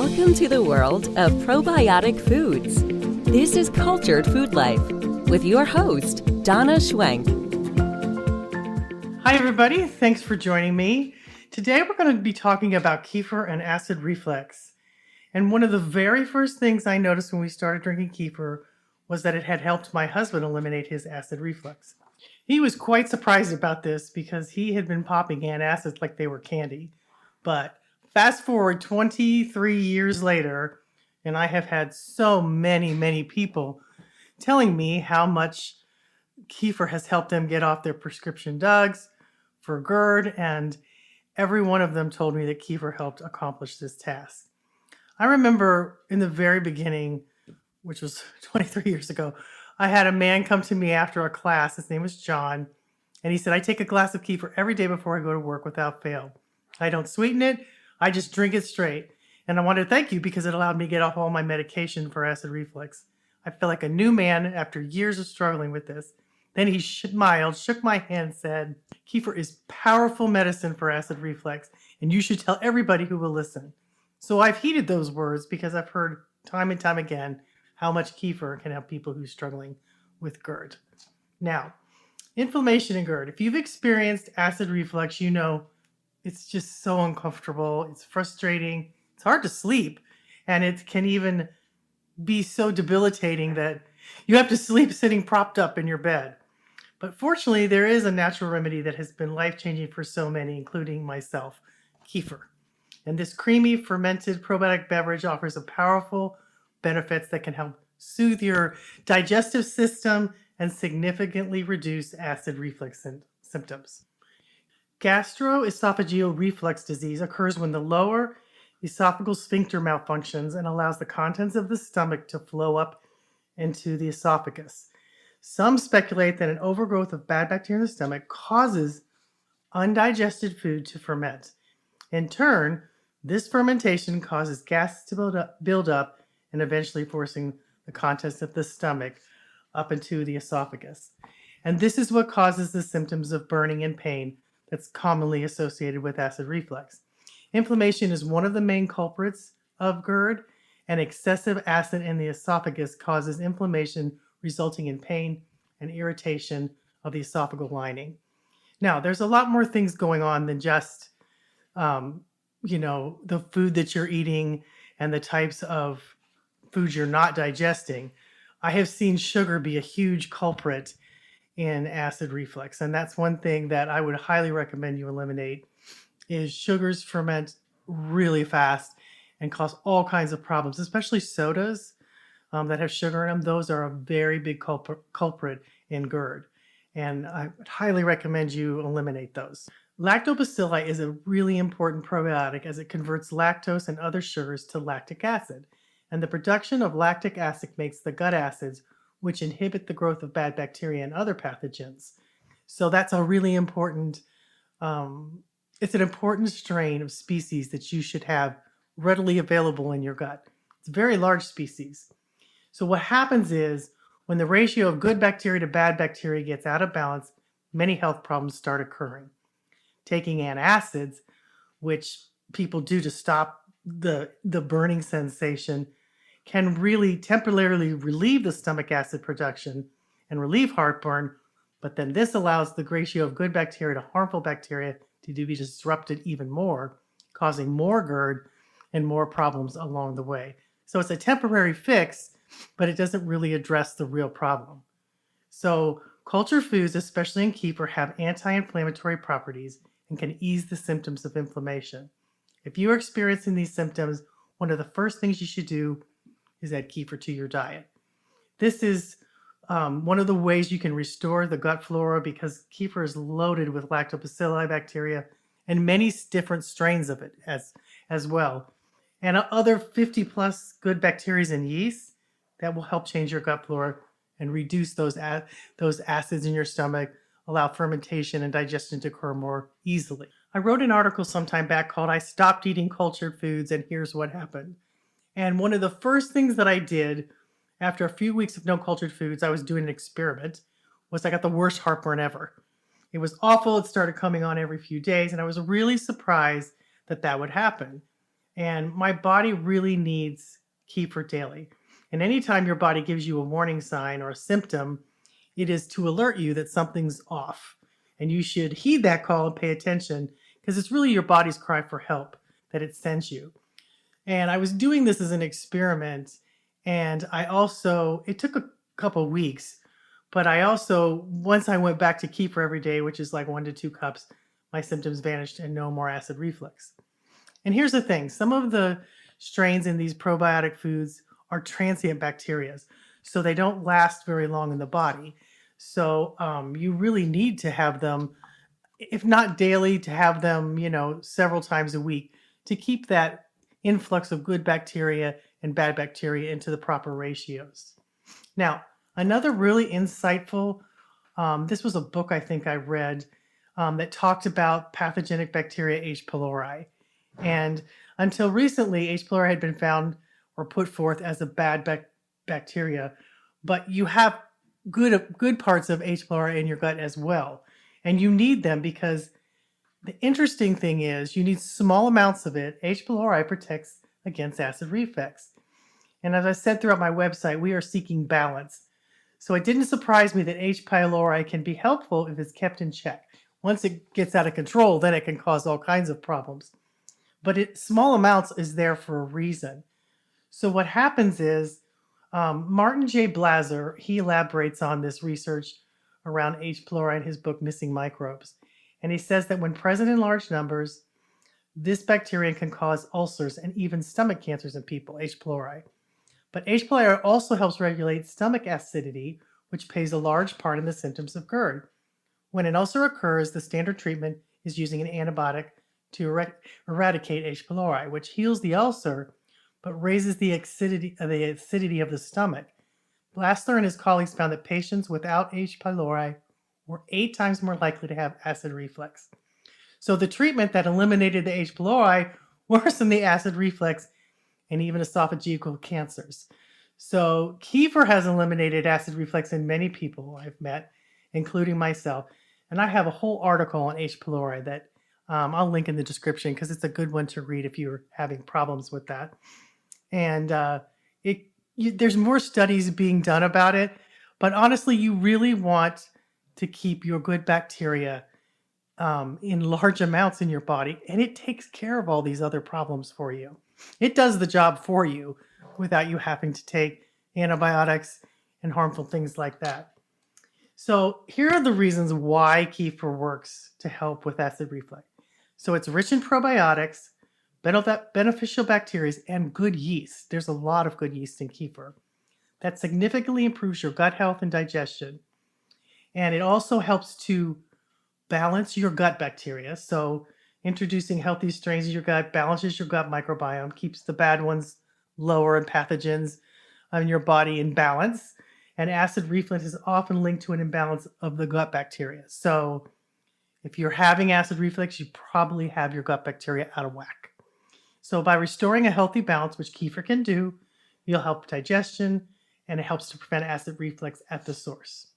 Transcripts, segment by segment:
Welcome to the world of probiotic foods. This is Cultured Food Life with your host, Donna Schwenk. Hi, everybody. Thanks for joining me. Today, we're going to be talking about kefir and acid reflux. And one of the very first things I noticed when we started drinking kefir was that it had helped my husband eliminate his acid reflux. He was quite surprised about this because he had been popping antacids like they were candy. But fast forward 23 years later, and I have had so many people telling me how much kefir has helped them get off their prescription drugs for Gerd, and every one of them told me that kefir helped accomplish this task. I remember in the very beginning, which was 23 years ago, I had a man come to me after a class. His name was John, and he said, I take a glass of kefir every day before I go to work without fail. I don't sweeten it. I just drink it straight. And I wanted to thank you because it allowed me to get off all my medication for acid reflux. I feel like a new man after years of struggling with this. Then he smiled, shook my hand, said, kefir is powerful medicine for acid reflux, and you should tell everybody who will listen. So I've heeded those words because I've heard time and time again how much kefir can help people who are struggling with Gerd. Now, inflammation in Gerd. If you've experienced acid reflux, you know it's just so uncomfortable. It's frustrating. It's hard to sleep. And it can even be so debilitating that you have to sleep sitting propped up in your bed. But fortunately, there is a natural remedy that has been life-changing for so many, including myself, kefir. And this creamy, fermented probiotic beverage offers a powerful benefits that can help soothe your digestive system and significantly reduce acid reflux symptoms. Gastroesophageal reflux disease occurs when the lower esophageal sphincter malfunctions and allows the contents of the stomach to flow up into the esophagus. Some speculate that an overgrowth of bad bacteria in the stomach causes undigested food to ferment. In turn, this fermentation causes gas to build up and eventually forcing the contents of the stomach up into the esophagus. And this is what causes the symptoms of burning and pain that's commonly associated with acid reflux. Inflammation is one of the main culprits of Gerd, and excessive acid in the esophagus causes inflammation, resulting in pain and irritation of the esophageal lining. Now, there's a lot more things going on than just, the food that you're eating and the types of foods you're not digesting. I have seen sugar be a huge culprit in acid reflux, and that's one thing that I would highly recommend you eliminate. Is sugars ferment really fast and cause all kinds of problems, especially sodas that have sugar in them. Those are a very big culprit in Gerd, and I would highly recommend you eliminate those. Lactobacilli is a really important probiotic as it converts lactose and other sugars to lactic acid, and the production of lactic acid makes the gut acids, which inhibit the growth of bad bacteria and other pathogens. So that's a really important it's an important strain of species that you should have readily available in your gut. It's a very large species. So what happens is when the ratio of good bacteria to bad bacteria gets out of balance, many health problems start occurring. Taking antacids, which people do to stop the burning sensation, can really temporarily relieve the stomach acid production and relieve heartburn, but then this allows the ratio of good bacteria to harmful bacteria to be disrupted even more, causing more Gerd and more problems along the way. So it's a temporary fix, but it doesn't really address the real problem. So cultured foods, especially in kefir, have anti-inflammatory properties and can ease the symptoms of inflammation. If you are experiencing these symptoms, one of the first things you should do is add kefir to your diet. This is one of the ways you can restore the gut flora because kefir is loaded with lactobacilli bacteria and many different strains of it as well. And other 50 plus good bacteria and yeast that will help change your gut flora and reduce those acids in your stomach, allow fermentation and digestion to occur more easily. I wrote an article some time back called I Stopped Eating Cultured Foods and Here's What Happened. And one of the first things that I did after a few weeks of no cultured foods, I was doing an experiment, was I got the worst heartburn ever. It was awful. It started coming on every few days, and I was really surprised that would happen. And my body really needs kefir daily. And anytime your body gives you a warning sign or a symptom, it is to alert you that something's off. And you should heed that call and pay attention because it's really your body's cry for help that it sends you. And I was doing this as an experiment. And it took a couple weeks, but once I went back to kefir every day, which is like 1 to 2 cups, my symptoms vanished and no more acid reflux. And here's the thing, some of the strains in these probiotic foods are transient bacteria, so they don't last very long in the body. So you really need to have them, if not daily, to have them, several times a week to keep that influx of good bacteria and bad bacteria into the proper ratios. Now, another really insightful, this was a book I think I read that talked about pathogenic bacteria H. pylori. And until recently, H. pylori had been found or put forth as a bad bacteria, but you have good parts of H. pylori in your gut as well. And you need them because the interesting thing is you need small amounts of it. H. pylori protects against acid reflux. And as I said throughout my website, we are seeking balance. So it didn't surprise me that H. pylori can be helpful if it's kept in check. Once it gets out of control, then it can cause all kinds of problems. But small amounts is there for a reason. So what happens is Martin J. Blaser, he elaborates on this research around H. pylori in his book, Missing Microbes. And he says that when present in large numbers, this bacteria can cause ulcers and even stomach cancers in people, H. pylori. But H. pylori also helps regulate stomach acidity, which plays a large part in the symptoms of Gerd. When an ulcer occurs, the standard treatment is using an antibiotic to eradicate H. pylori, which heals the ulcer but raises the acidity of the stomach. Blassler and his colleagues found that patients without H. pylori were 8 times more likely to have acid reflux. So the treatment that eliminated the H. pylori worsened the acid reflux and even esophageal cancers. So kefir has eliminated acid reflux in many people I've met, including myself. And I have a whole article on H. pylori that I'll link in the description because it's a good one to read if you're having problems with that. And there's more studies being done about it, but honestly, you really want to keep your good bacteria in large amounts in your body, and it takes care of all these other problems for you. It does the job for you without you having to take antibiotics and harmful things like that. So here are the reasons why kefir works to help with acid reflux. So it's rich in probiotics, beneficial bacteria, and good yeast. There's a lot of good yeast in kefir. That significantly improves your gut health and digestion. And it also helps to balance your gut bacteria. So introducing healthy strains in your gut balances your gut microbiome, keeps the bad ones lower and pathogens in your body in balance. And acid reflux is often linked to an imbalance of the gut bacteria. So if you're having acid reflux, you probably have your gut bacteria out of whack. So by restoring a healthy balance, which kefir can do, you'll help digestion, and it helps to prevent acid reflux at the source.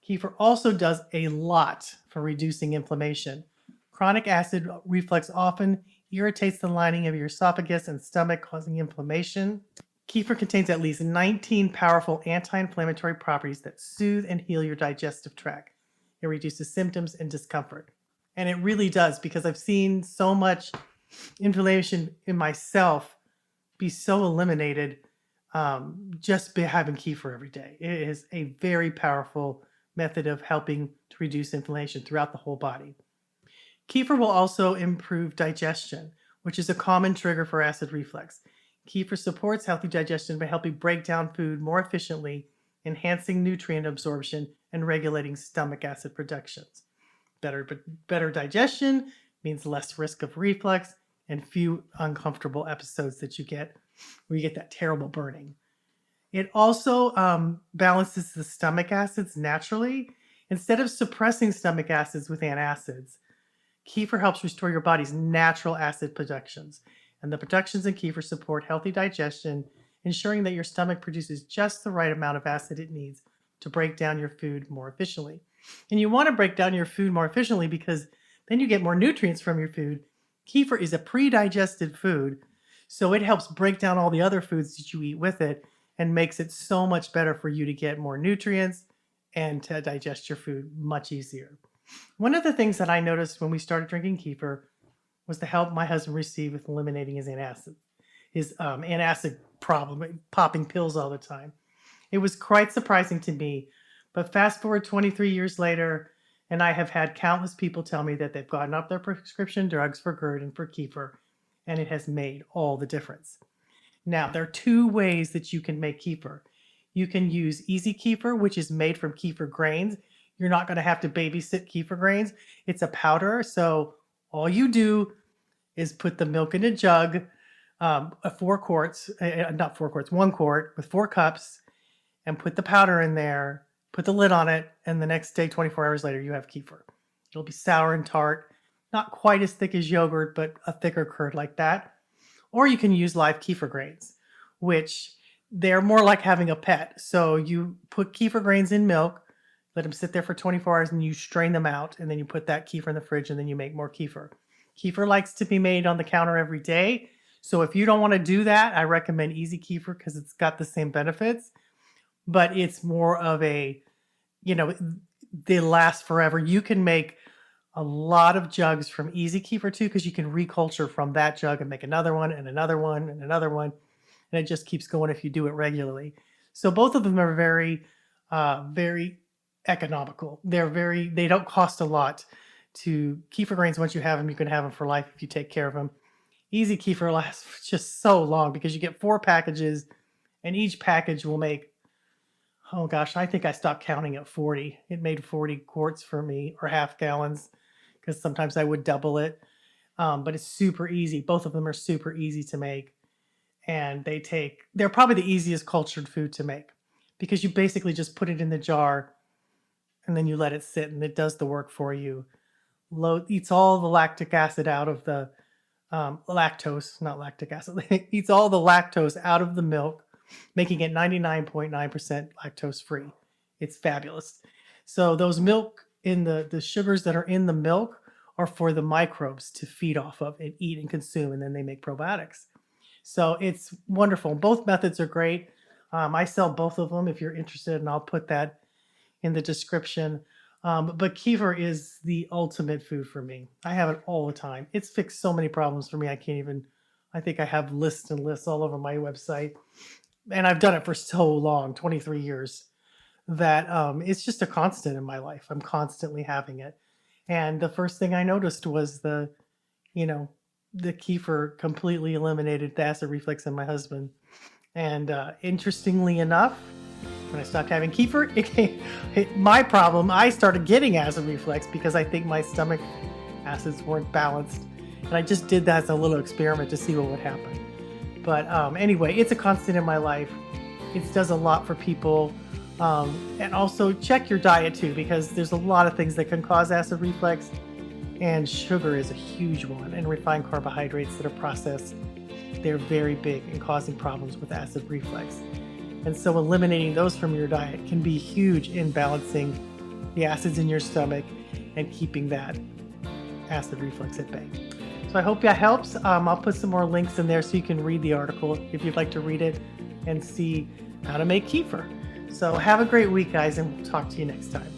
Kefir also does a lot for reducing inflammation. Chronic acid reflux often irritates the lining of your esophagus and stomach, causing inflammation. Kefir contains at least 19 powerful anti-inflammatory properties that soothe and heal your digestive tract. It reduces symptoms and discomfort. And it really does, because I've seen so much inflammation in myself be so eliminated just by having kefir every day. It is a very powerful method of helping to reduce inflammation throughout the whole body. Kefir will also improve digestion, which is a common trigger for acid reflux. Kefir supports healthy digestion by helping break down food more efficiently, enhancing nutrient absorption, and regulating stomach acid productions. Better digestion means less risk of reflux and few uncomfortable episodes that you get where you get that terrible burning. It also balances the stomach acids naturally. Instead of suppressing stomach acids with antacids, kefir helps restore your body's natural acid productions. And the productions in kefir support healthy digestion, ensuring that your stomach produces just the right amount of acid it needs to break down your food more efficiently. And you want to break down your food more efficiently because then you get more nutrients from your food. Kefir is a pre-digested food, So it helps break down all the other foods that you eat with it and makes it so much better for you to get more nutrients and to digest your food much easier. One of the things that I noticed when we started drinking kefir was the help my husband received with eliminating his antacid problem, popping pills all the time. It was quite surprising to me. But fast forward 23 years later, and I have had countless people tell me that they've gotten off their prescription drugs for Gerd and for kefir, and it has made all the difference. Now, there are two ways that you can make kefir. You can use easy kefir, which is made from kefir grains. You're not going to have to babysit kefir grains. It's a powder, so all you do is put the milk in a jug, 4 quarts, not 4 quarts, 1 quart with 4 cups, and put the powder in there, put the lid on it, and the next day, 24 hours later, you have kefir. It'll be sour and tart, not quite as thick as yogurt, but a thicker curd like that. Or you can use live kefir grains, which they're more like having a pet. So you put kefir grains in milk, let them sit there for 24 hours, and you strain them out, and then you put that kefir in the fridge, and then you make more kefir. Kefir likes to be made on the counter every day. So if you don't want to do that, I recommend easy kefir because it's got the same benefits, but it's more of a, they last forever. You can make a lot of jugs from easy kefir too, because you can reculture from that jug and make another one and another one and another one. And it just keeps going if you do it regularly. So both of them are very, very economical. They don't cost a lot. To kefir grains, once you have them, you can have them for life if you take care of them. Easy kefir lasts just so long because you get 4 packages, and each package will make, oh gosh, I think I stopped counting at 40. It made 40 quarts for me, or half gallons, because sometimes I would double it. But it's super easy. Both of them are super easy to make, and they're probably the easiest cultured food to make because you basically just put it in the jar and then you let it sit, and it does the work for you. Eats all the lactic acid out of the lactose, not lactic acid. Eats all the lactose out of the milk, making it 99.9% lactose free. It's fabulous. So those milk in the sugars that are in the milk are for the microbes to feed off of and eat and consume, and then they make probiotics. So it's wonderful. Both methods are great. I sell both of them if you're interested, and I'll put that in the description. But kefir is the ultimate food for me. I have it all the time. It's fixed so many problems for me. I think I have lists and lists all over my website. And I've done it for so long, 23 years, that it's just a constant in my life. I'm constantly having it. And the first thing I noticed was the kefir completely eliminated the acid reflux in my husband. And interestingly enough, when I stopped having kefir, my problem, I started getting acid reflux because I think my stomach acids weren't balanced. And I just did that as a little experiment to see what would happen. But anyway, it's a constant in my life. It does a lot for people. And also check your diet too, because there's a lot of things that can cause acid reflux. And sugar is a huge one. And refined carbohydrates that are processed, they're very big in causing problems with acid reflux. And so eliminating those from your diet can be huge in balancing the acids in your stomach and keeping that acid reflux at bay. So I hope that helps. I'll put some more links in there so you can read the article if you'd like to read it and see how to make kefir. So have a great week, guys, and we'll talk to you next time.